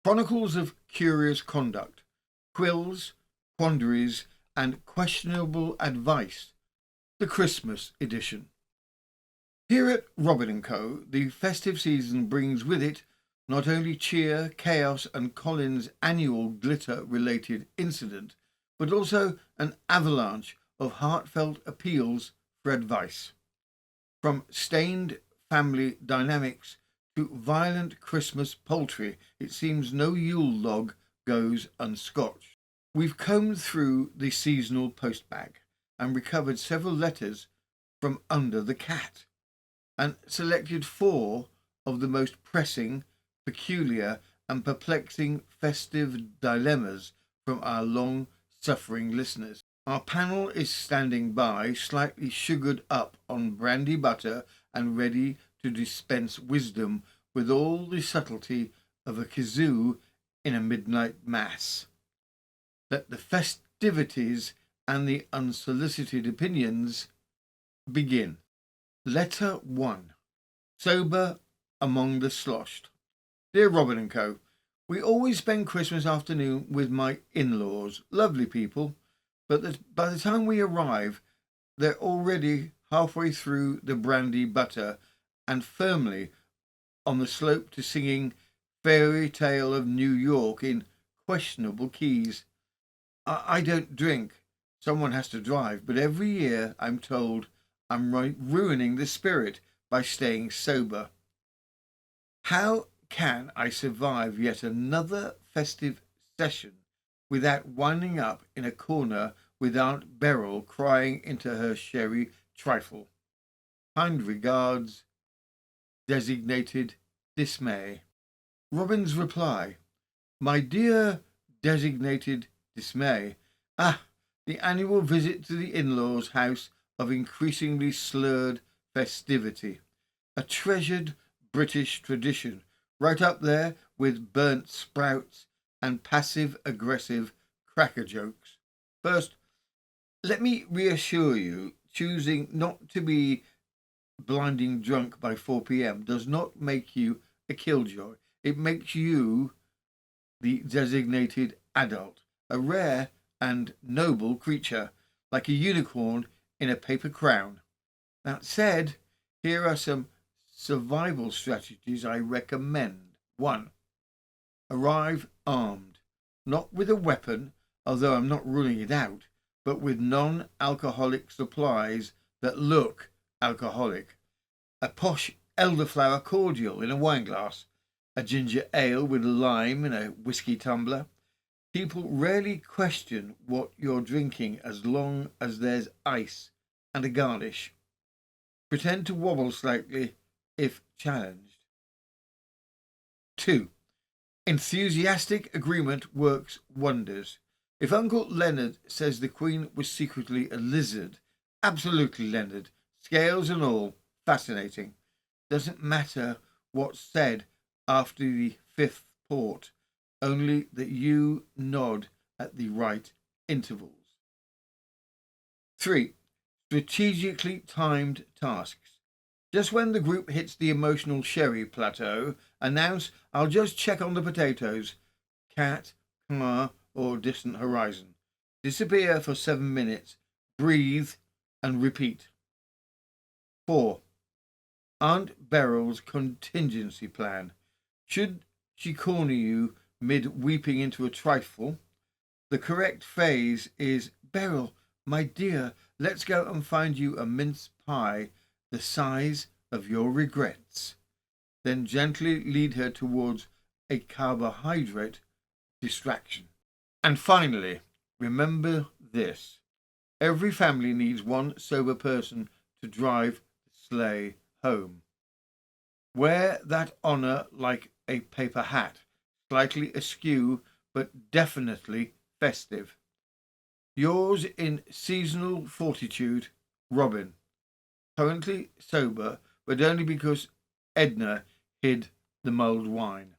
Chronicles of Curious Conduct, Quills, Quandries, and Questionable Advice, the Christmas edition. Here at Robin & Co., the festive season brings with it not only cheer, chaos, and Colin's annual glitter-related incident, but also an avalanche of heartfelt appeals for advice. From stained family dynamics to violent Christmas poultry, it seems no Yule log goes unscotched. We've combed through the seasonal postbag and recovered several letters from under the cat, and selected 4 of the most pressing, peculiar, and perplexing festive dilemmas from our long-suffering listeners. Our panel is standing by, slightly sugared up on brandy butter and ready to dispense wisdom with all the subtlety of a kazoo in a midnight mass. Let the festivities and the unsolicited opinions begin. Letter 1. Sober among the sloshed. Dear Robin & Co., we always spend Christmas afternoon with my in-laws, lovely people, but by the time we arrive, they're already halfway through the brandy butter and firmly on the slope to singing Fairy Tale of New York in questionable keys. I don't drink, someone has to drive, but every year I'm told I'm ruining the spirit by staying sober. How can I survive yet another festive session without winding up in a corner with Aunt Beryl crying into her sherry trifle? Kind regards, designated Dismay. Robin's reply, my dear designated Dismay, the annual visit to the in-laws' house of increasingly slurred festivity, a treasured British tradition, right up there with burnt sprouts and passive-aggressive cracker jokes. First, let me reassure you, choosing not to be blinding drunk by 4 p.m. does not make you a killjoy. It makes you the designated adult, a rare and noble creature, like a unicorn in a paper crown. That said, here are some survival strategies I recommend. 1. Arrive armed, not with a weapon, although I'm not ruling it out, but with non-alcoholic supplies that look alcoholic. A posh elderflower cordial in a wine glass, a ginger ale with a lime in a whiskey tumbler. People rarely question what you're drinking as long as there's ice and a garnish. Pretend to wobble slightly if challenged. 2. Enthusiastic agreement works wonders. If Uncle Leonard says the Queen was secretly a lizard, absolutely Leonard, scales and all, fascinating. Doesn't matter what's said after the 5th port, only that you nod at the right intervals. 3. Strategically timed tasks. Just when the group hits the emotional sherry plateau, announce, I'll just check on the potatoes. Cat, car, or distant horizon. Disappear for 7 minutes. Breathe and repeat. 4. Aunt Beryl's contingency plan. Should she corner you mid-weeping into a trifle, the correct phrase is, Beryl, my dear, let's go and find you a mince pie the size of your regrets. Then gently lead her towards a carbohydrate distraction. And finally, remember this. Every family needs one sober person to drive the sleigh home. Wear that honour like a paper hat, slightly askew but definitely festive. Yours in seasonal fortitude, Robin. Currently sober, but only because Edna hid the mulled wine.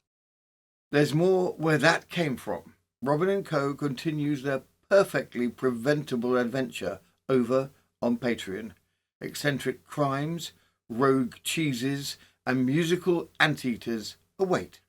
There's more where that came from. Robin & Co. continues their perfectly preventable adventure over on Patreon. Eccentric crimes, rogue cheeses, and musical anteaters await.